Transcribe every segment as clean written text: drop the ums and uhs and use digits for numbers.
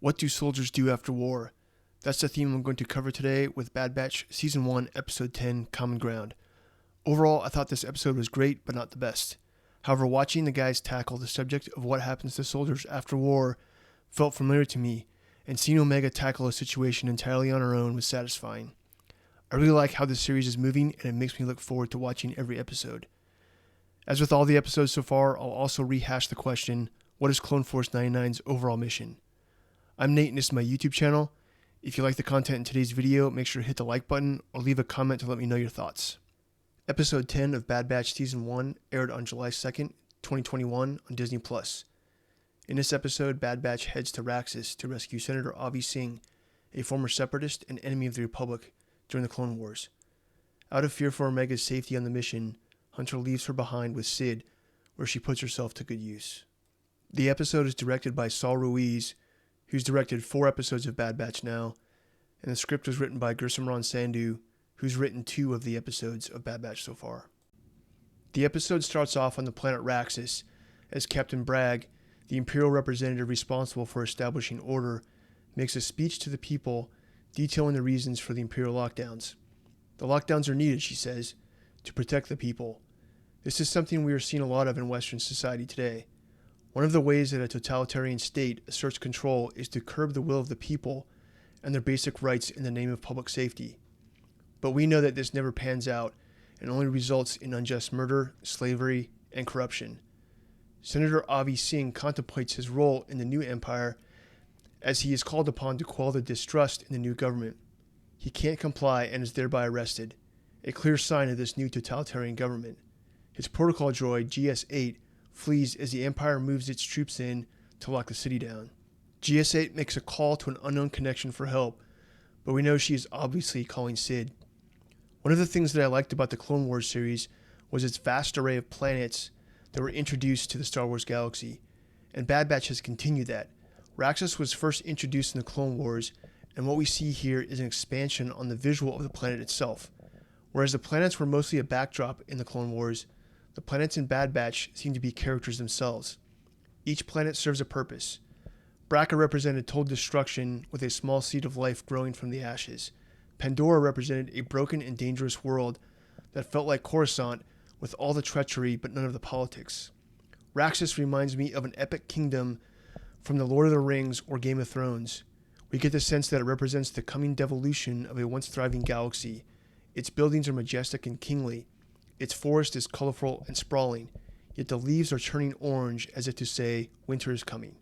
What do soldiers do after war? That's the theme I'm going to cover today with Bad Batch Season 1, Episode 10, Common Ground. Overall, I thought this episode was great, but not the best. However, watching the guys tackle the subject of what happens to soldiers after war felt familiar to me, and seeing Omega tackle a situation entirely on her own was satisfying. I really like how this series is moving, and it makes me look forward to watching every episode. As with all the episodes so far, I'll also rehash the question, what is Clone Force 99's overall mission? I'm Nate, and this is my YouTube channel. If you like the content in today's video, make sure to hit the like button or leave a comment to let me know your thoughts. Episode 10 of Bad Batch Season 1 aired on July 2nd, 2021 on Disney+. In this episode, Bad Batch heads to Raxus to rescue Senator Singh, a former separatist and enemy of the Republic during the Clone Wars. Out of fear for Omega's safety on the mission, Hunter leaves her behind with Sid, where she puts herself to good use. The episode is directed by Saul Ruiz, who's directed 4 episodes of Bad Batch now, and the script was written by Gursimran Sandhu, who's written 2 of the episodes of Bad Batch so far. The episode starts off on the planet Raxus, as Captain Bragg, the Imperial representative responsible for establishing order, makes a speech to the people detailing the reasons for the Imperial lockdowns. The lockdowns are needed, she says, to protect the people. This is something we are seeing a lot of in Western society today. One of the ways that a totalitarian state asserts control is to curb the will of the people and their basic rights in the name of public safety. But we know that this never pans out and only results in unjust murder, slavery, and corruption. Senator Singh contemplates his role in the new empire as he is called upon to quell the distrust in the new government. He can't comply and is thereby arrested, a clear sign of this new totalitarian government. His protocol droid, GS-8, flees as the Empire moves its troops in to lock the city down. GS-8 makes a call to an unknown connection for help, but we know she is obviously calling Sid. One of the things that I liked about the Clone Wars series was its vast array of planets that were introduced to the Star Wars galaxy, and Bad Batch has continued that. Raxus was first introduced in the Clone Wars, and what we see here is an expansion on the visual of the planet itself. Whereas the planets were mostly a backdrop in the Clone Wars, the planets in Bad Batch seem to be characters themselves. Each planet serves a purpose. Bracca represented total destruction with a small seed of life growing from the ashes. Pandora represented a broken and dangerous world that felt like Coruscant with all the treachery but none of the politics. Raxus reminds me of an epic kingdom from The Lord of the Rings or Game of Thrones. We get the sense that it represents the coming devolution of a once thriving galaxy. Its buildings are majestic and kingly. Its forest is colorful and sprawling, yet the leaves are turning orange as if to say, winter is coming.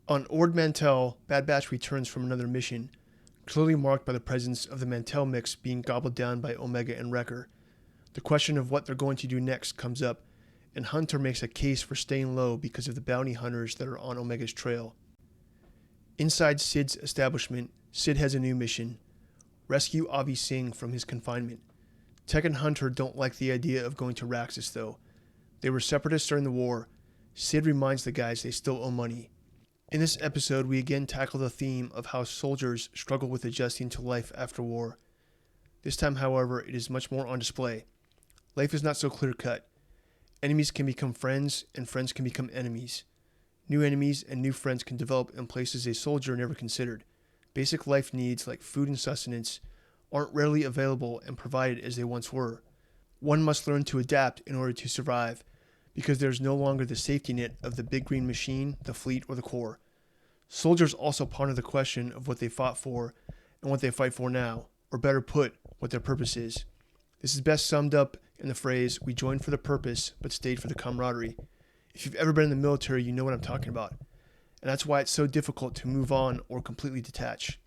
On Ord Mantell, Bad Batch returns from another mission, clearly marked by the presence of the Mantell mix being gobbled down by Omega and Wrecker. The question of what they're going to do next comes up, and Hunter makes a case for staying low because of the bounty hunters that are on Omega's trail. Inside Sid's establishment, Sid has a new mission: rescue Singh from his confinement. Tech and Hunter don't like the idea of going to Raxus, though. They were separatists during the war. Sid reminds the guys they still owe money. In this episode, we again tackle the theme of how soldiers struggle with adjusting to life after war. This time, however, it is much more on display. Life is not so clear-cut. Enemies can become friends, and friends can become enemies. New enemies and new friends can develop in places a soldier never considered. Basic life needs like food and sustenance aren't readily available and provided as they once were. One must learn to adapt in order to survive, because there is no longer the safety net of the big green machine, the fleet, or the Corps. Soldiers also ponder the question of what they fought for and what they fight for now, or better put, what their purpose is. This is best summed up in the phrase, we joined for the purpose, but stayed for the camaraderie. If you've ever been in the military, you know what I'm talking about. And that's why it's so difficult to move on or completely detach.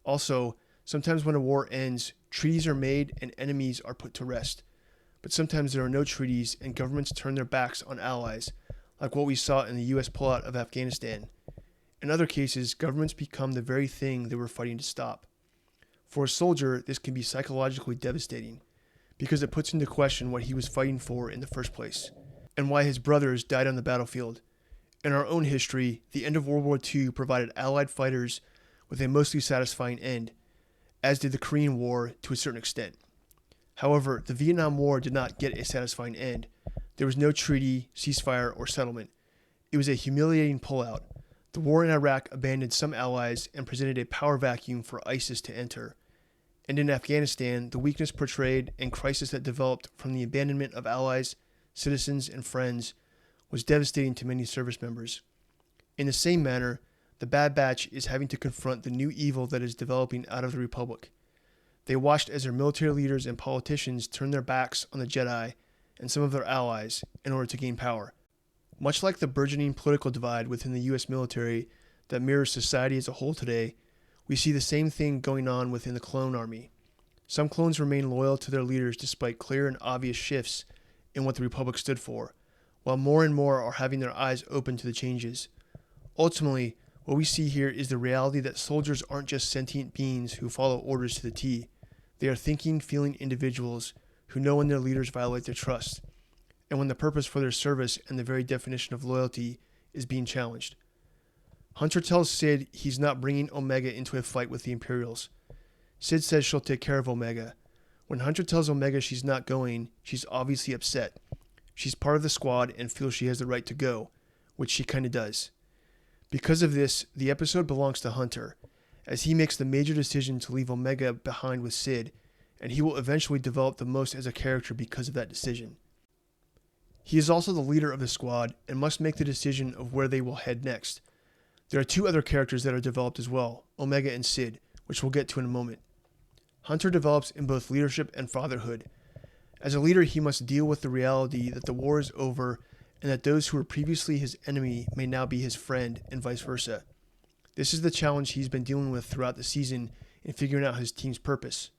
Also, sometimes when a war ends, treaties are made and enemies are put to rest. But sometimes there are no treaties and governments turn their backs on allies, like what we saw in the US pullout of Afghanistan. In other cases, governments become the very thing they were fighting to stop. For a soldier, this can be psychologically devastating, because it puts into question what he was fighting for in the first place, and why his brothers died on the battlefield. In our own history, the end of World War II provided Allied fighters with a mostly satisfying end, as did the Korean War to a certain extent. However, the Vietnam War did not get a satisfying end. There was no treaty, ceasefire, or settlement. It was a humiliating pullout. The The war in Iraq abandoned some allies and presented a power vacuum for ISIS to enter. And in Afghanistan, the weakness portrayed and crisis that developed from the abandonment of allies, citizens, and friends was devastating to many service members. In the same manner, the Bad Batch is having to confront the new evil that is developing out of the Republic. They watched as their military leaders and politicians turned their backs on the Jedi and some of their allies in order to gain power. Much like the burgeoning political divide within the U.S. military that mirrors society as a whole today, we see the same thing going on within the clone army. Some clones remain loyal to their leaders despite clear and obvious shifts in what the Republic stood for, while more and more are having their eyes open to the changes. Ultimately, what we see here is the reality that soldiers aren't just sentient beings who follow orders to the T. They are thinking, feeling individuals who know when their leaders violate their trust, and when the purpose for their service and the very definition of loyalty is being challenged. Hunter tells Sid he's not bringing Omega into a fight with the Imperials. Sid says she'll take care of Omega. When Hunter tells Omega she's not going, she's obviously upset. She's part of the squad and feels she has the right to go, which she kinda does. Because of this, the episode belongs to Hunter, as he makes the major decision to leave Omega behind with Sid, and he will eventually develop the most as a character because of that decision. He is also the leader of the squad and must make the decision of where they will head next. There are two other characters that are developed as well, Omega and Sid, which we'll get to in a moment. Hunter develops in both leadership and fatherhood. As a leader, he must deal with the reality that the war is over and that those who were previously his enemy may now be his friend, and vice versa. This is the challenge he's been dealing with throughout the season in figuring out his team's purpose.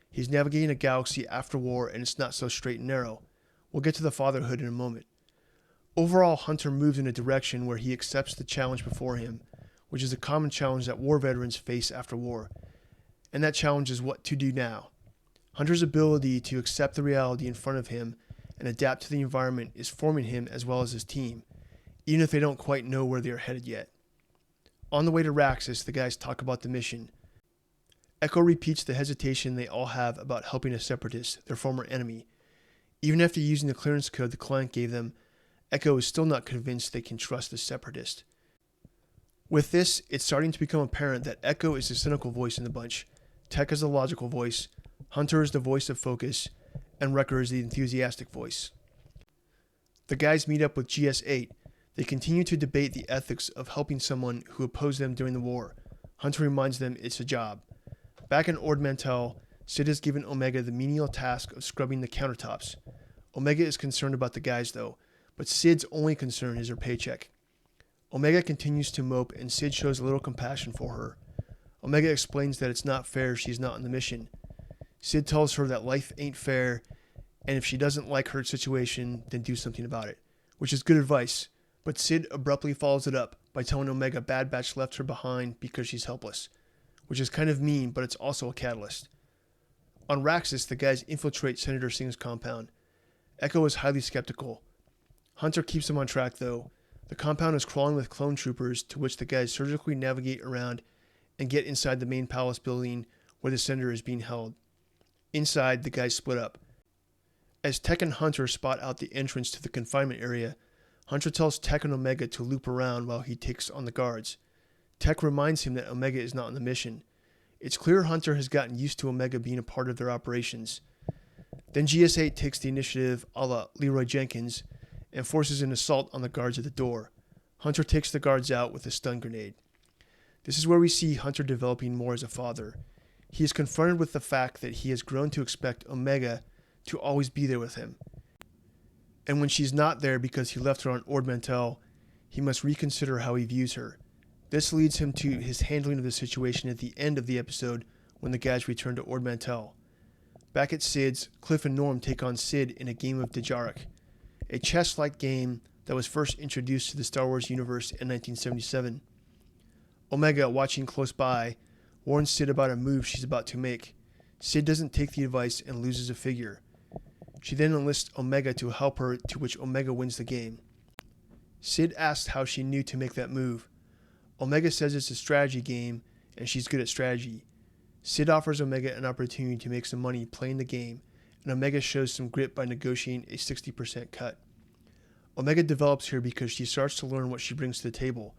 He's navigating a galaxy after war, and it's not so straight and narrow. We'll get to the fatherhood in a moment. Overall, Hunter moves in a direction where he accepts the challenge before him, which is a common challenge that war veterans face after war. And that challenge is what to do now. Hunter's ability to accept the reality in front of him and adapt to the environment is forming him as well as his team, even if they don't quite know where they are headed yet. On the way to Raxus, the guys talk about the mission. Echo repeats the hesitation they all have about helping a separatist, their former enemy. Even after using the clearance code the client gave them, Echo is still not convinced they can trust the separatist. With this, it's starting to become apparent that Echo is the cynical voice in the bunch, Tech is the logical voice, Hunter is the voice of focus, and Wrecker is the enthusiastic voice. The guys meet up with GS-8. They continue to debate the ethics of helping someone who opposed them during the war. Hunter reminds them it's a job. Back in Ord Mantell, Sid has given Omega the menial task of scrubbing the countertops. Omega is concerned about the guys though, but Sid's only concern is her paycheck. Omega continues to mope and Sid shows a little compassion for her. Omega explains that it's not fair she's not on the mission. Sid tells her that life ain't fair, and if she doesn't like her situation, then do something about it, which is good advice, but Sid abruptly follows it up by telling Omega Bad Batch left her behind because she's helpless, which is kind of mean, but it's also a catalyst. On Raxus, the guys infiltrate Senator Singh's compound. Echo is highly skeptical. Hunter keeps him on track though. The compound is crawling with clone troopers, to which the guys surgically navigate around and get inside the main palace building where the senator is being held. Inside, the guys split up. As Tech and Hunter spot out the entrance to the confinement area, Hunter tells Tech and Omega to loop around while he takes on the guards. Tech reminds him that Omega is not on the mission. It's clear Hunter has gotten used to Omega being a part of their operations. Then GS-8 takes the initiative a la Leroy Jenkins and forces an assault on the guards at the door. Hunter takes the guards out with a stun grenade. This is where we see Hunter developing more as a father. He is confronted with the fact that he has grown to expect Omega to always be there with him. And when she's not there because he left her on Ord Mantell, he must reconsider how he views her. This leads him to his handling of the situation at the end of the episode when the guys return to Ord Mantell. Back at Sid's, Cliff and Norm take on Sid in a game of Dejarik, a chess-like game that was first introduced to the Star Wars universe in 1977. Omega, watching close by, warns Sid about a move she's about to make. Sid doesn't take the advice and loses a figure. She then enlists Omega to help her, to which Omega wins the game. Sid asks how she knew to make that move. Omega says it's a strategy game, and she's good at strategy. Sid offers Omega an opportunity to make some money playing the game, and Omega shows some grit by negotiating a 60% cut. Omega develops here because she starts to learn what she brings to the table.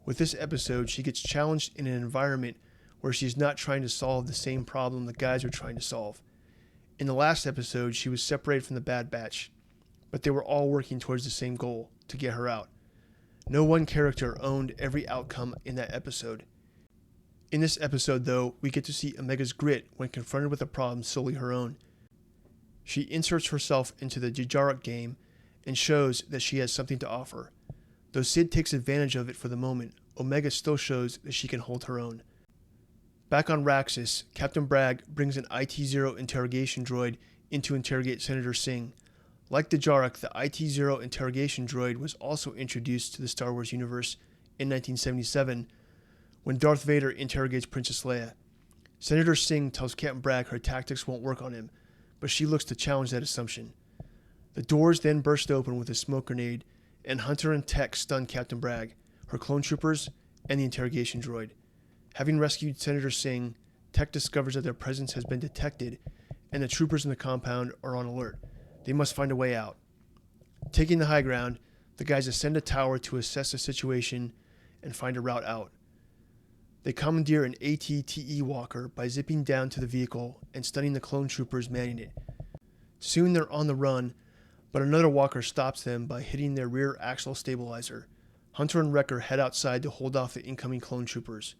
With this episode, she gets challenged in an environment where she's not trying to solve the same problem the guys are trying to solve. In the last episode, she was separated from the Bad Batch, but they were all working towards the same goal, to get her out. No one character owned every outcome in that episode. In this episode, though, we get to see Omega's grit when confronted with a problem solely her own. She inserts herself into the Jajarak game and shows that she has something to offer. Though Sid takes advantage of it for the moment, Omega still shows that she can hold her own. Back on Raxus, Captain Bragg brings an IT-0 interrogation droid in to interrogate Senator Singh. Like the Jarak, the IT-0 interrogation droid was also introduced to the Star Wars universe in 1977 when Darth Vader interrogates Princess Leia. Senator Singh tells Captain Bragg her tactics won't work on him, but she looks to challenge that assumption. The doors then burst open with a smoke grenade, and Hunter and Tech stun Captain Bragg, her clone troopers, and the interrogation droid. Having rescued Senator Singh, Tech discovers that their presence has been detected, and the troopers in the compound are on alert. They must find a way out. Taking the high ground, the guys ascend a tower to assess the situation and find a route out. They commandeer an AT-TE walker by zipping down to the vehicle and stunning the clone troopers manning it. Soon they're on the run, but another walker stops them by hitting their rear axle stabilizer. Hunter and Wrecker head outside to hold off the incoming clone troopers.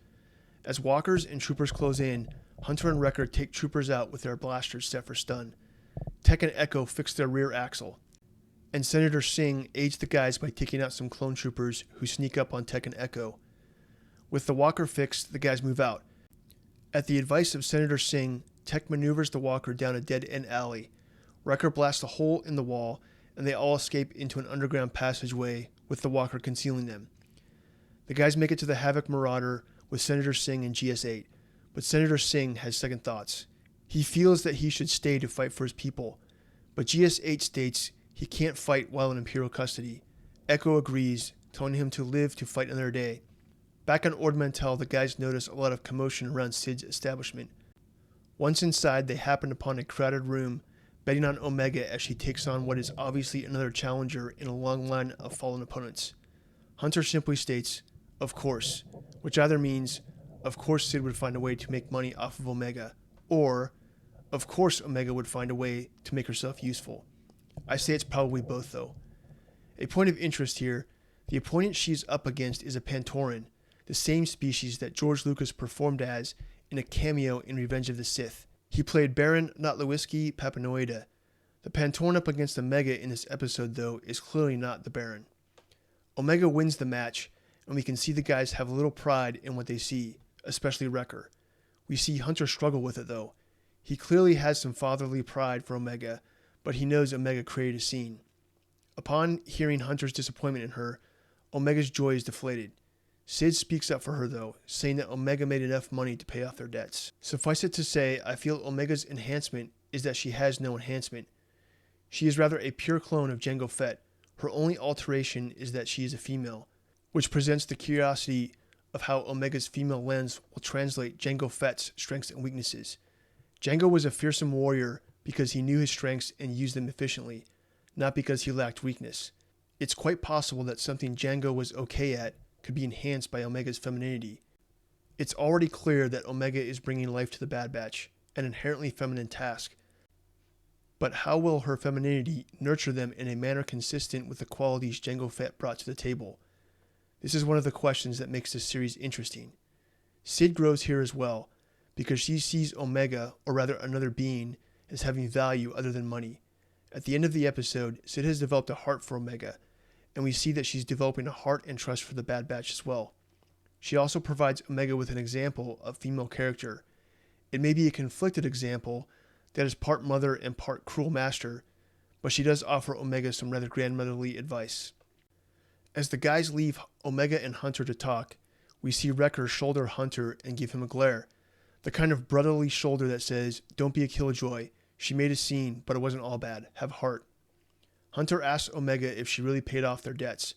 As walkers and troopers close in, Hunter and Wrecker take troopers out with their blasters set for stun. Tech and Echo fix their rear axle, and Senator Singh aids the guys by taking out some clone troopers who sneak up on Tech and Echo. With the walker fixed, the guys move out. At the advice of Senator Singh, Tech maneuvers the walker down a dead-end alley. Wrecker blasts a hole in the wall, and they all escape into an underground passageway with the walker concealing them. The guys make it to the Havoc Marauder with Senator Singh and GS-8, but Senator Singh has second thoughts. He feels that he should stay to fight for his people, but GS-8 states he can't fight while in Imperial custody. Echo agrees, telling him to live to fight another day. Back on Ord Mantell, the guys notice a lot of commotion around Sid's establishment. Once inside, they happen upon a crowded room, betting on Omega as she takes on what is obviously another challenger in a long line of fallen opponents. Hunter simply states, "Of course," which either means, of course Sid would find a way to make money off of Omega, or, of course Omega would find a way to make herself useful. I say it's probably both, though. A point of interest here, the opponent she's up against is a Pantoran, the same species that George Lucas performed as in a cameo in Revenge of the Sith. He played Baron Notlewiski Papanoida. The Pantoran up against Omega in this episode, though, is clearly not the Baron. Omega wins the match, and we can see the guys have a little pride in what they see, especially Wrecker. We see Hunter struggle with it, though. He clearly has some fatherly pride for Omega, but he knows Omega created a scene. Upon hearing Hunter's disappointment in her, Omega's joy is deflated. Sid speaks up for her, though, saying that Omega made enough money to pay off their debts. Suffice it to say, I feel Omega's enhancement is that she has no enhancement. She is rather a pure clone of Jango Fett. Her only alteration is that she is a female, which presents the curiosity of how Omega's female lens will translate Jango Fett's strengths and weaknesses. Jango was a fearsome warrior because he knew his strengths and used them efficiently, not because he lacked weakness. It's quite possible that something Jango was okay at could be enhanced by Omega's femininity. It's already clear that Omega is bringing life to the Bad Batch, an inherently feminine task. But how will her femininity nurture them in a manner consistent with the qualities Jango Fett brought to the table? This is one of the questions that makes this series interesting. Sid grows here as well, because she sees Omega, or rather another being, as having value other than money. At the end of the episode, Sid has developed a heart for Omega, and we see that she's developing a heart and trust for the Bad Batch as well. She also provides Omega with an example of female character. It may be a conflicted example that is part mother and part cruel master, but she does offer Omega some rather grandmotherly advice. As the guys leave Omega and Hunter to talk, we see Wrecker shoulder Hunter and give him a glare. The kind of brotherly shoulder that says, "Don't be a killjoy. She made a scene, but it wasn't all bad. Have heart." Hunter asks Omega if she really paid off their debts,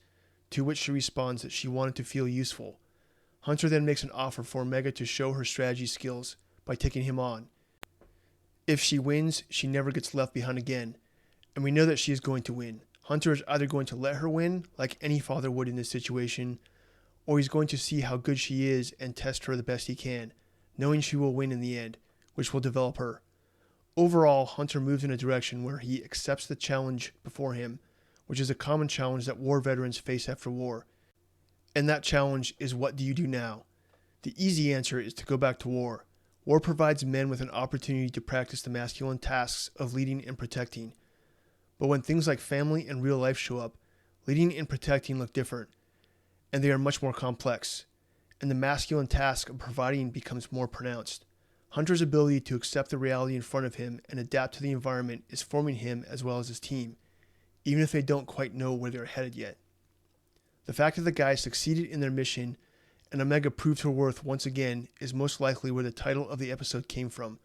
to which she responds that she wanted to feel useful. Hunter then makes an offer for Omega to show her strategy skills by taking him on. If she wins, she never gets left behind again, and we know that she is going to win. Hunter is either going to let her win, like any father would in this situation, or he's going to see how good she is and test her the best he can, knowing she will win in the end, which will develop her. Overall, Hunter moves in a direction where he accepts the challenge before him, which is a common challenge that war veterans face after war. And that challenge is, what do you do now? The easy answer is to go back to war. War provides men with an opportunity to practice the masculine tasks of leading and protecting. But when things like family and real life show up, leading and protecting look different, and they are much more complex, and the masculine task of providing becomes more pronounced. Hunter's ability to accept the reality in front of him and adapt to the environment is forming him as well as his team, even if they don't quite know where they're headed yet. The fact that the guys succeeded in their mission and Omega proved her worth once again is most likely where the title of the episode came from.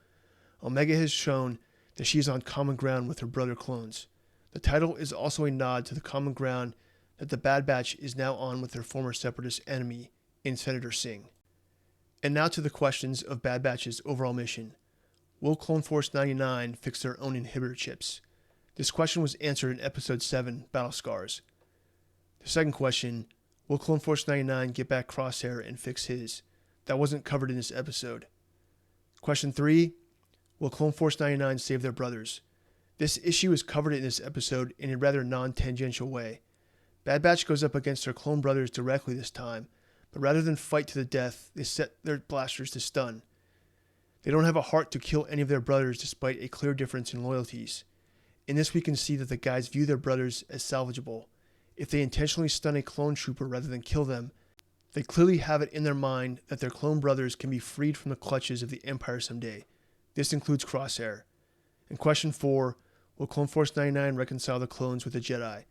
Omega has shown that she is on common ground with her brother clones. The title is also a nod to the common ground that the Bad Batch is now on with their former separatist enemy in Senator Singh. And now to the questions of Bad Batch's overall mission. Will Clone Force 99 fix their own inhibitor chips? This question was answered in Episode 7, Battle Scars. The second question, will Clone Force 99 get back Crosshair and fix his? That wasn't covered in this episode. Question 3, will Clone Force 99 save their brothers? This issue is covered in this episode in a rather non-tangential way. Bad Batch goes up against their clone brothers directly this time, but rather than fight to the death, they set their blasters to stun. They don't have a heart to kill any of their brothers despite a clear difference in loyalties. In this we can see that the guys view their brothers as salvageable. If they intentionally stun a clone trooper rather than kill them, they clearly have it in their mind that their clone brothers can be freed from the clutches of the Empire someday. This includes Crosshair. And question 4, will Clone Force 99 reconcile the clones with the Jedi?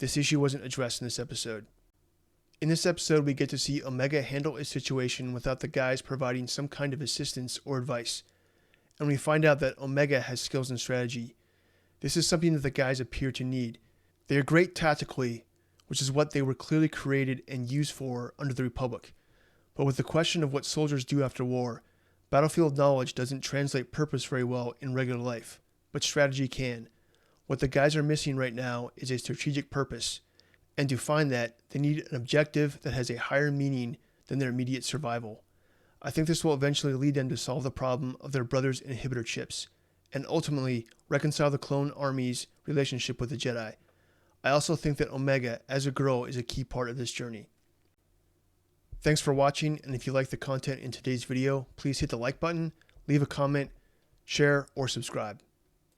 This issue wasn't addressed in this episode. In this episode, we get to see Omega handle a situation without the guys providing some kind of assistance or advice. And we find out that Omega has skills and strategy. This is something that the guys appear to need. They are great tactically, which is what they were clearly created and used for under the Republic. But with the question of what soldiers do after war, battlefield knowledge doesn't translate purpose very well in regular life, but strategy can. What the guys are missing right now is a strategic purpose, and to find that, they need an objective that has a higher meaning than their immediate survival. I think this will eventually lead them to solve the problem of their brothers' inhibitor chips, and ultimately reconcile the clone army's relationship with the Jedi. I also think that Omega, as a girl, is a key part of this journey. Thanks for watching, and if you like the content in today's video, please hit the like button, leave a comment, share, or subscribe.